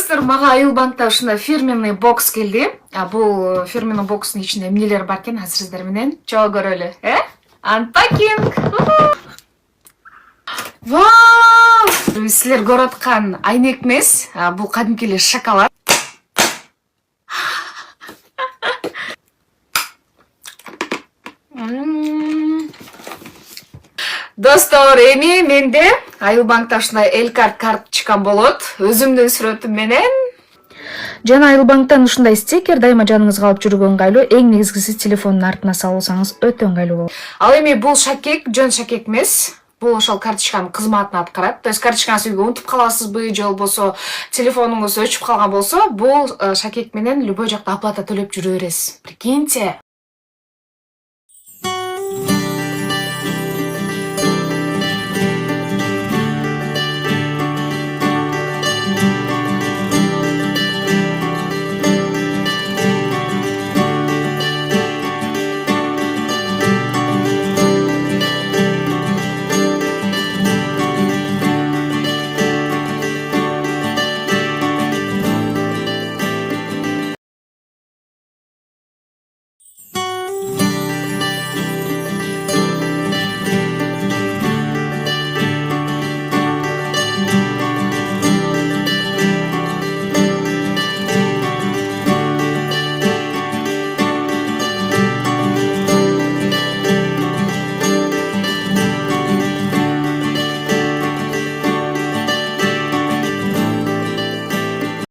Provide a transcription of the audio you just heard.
Достор, мага Айылбанкта ушундай фирменный бокс келди. Бул фирменный бокстун ичинде эмнелер бар экен, азыр сиздер менен чогуу көрөлү. Unpacking. Вау! Силер көрүп аткан айнек эмес, бул кадимки эле шоколад. Достор, эми менде Айылбанкта ушундай элкарт карточкам болот. Өзүмдүн сүрөтүм менен. Жана Айылбанктан ушундай стикер дайыма жаныңызга алып жүрүүгө ыңгайлуу. Эң негизгиси телефондун артына салсаңыз өтө ыңгайлуу болот. Ал эми бул шакек жөн шакек эмес. Бул ошол карточканын кызматын аткарат. То есть карточкаңызды үйгө унутуп каласызбы же болбосо телефонуңуз өчүп калган болсо, бул шакек менен любой жакта оплата төлөп жүрө бересиз. Прикиньте.